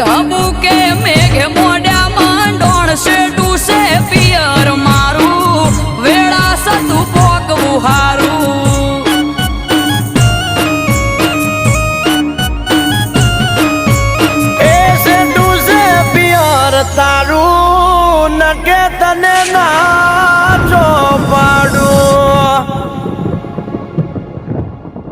ઢબુ કે મેઘ મોડ્યા માંડોણ શેડું છે પિયર મારું વેળા સતું પોકવું હારું એ શેડું છે પિયર તારું નકે તને ના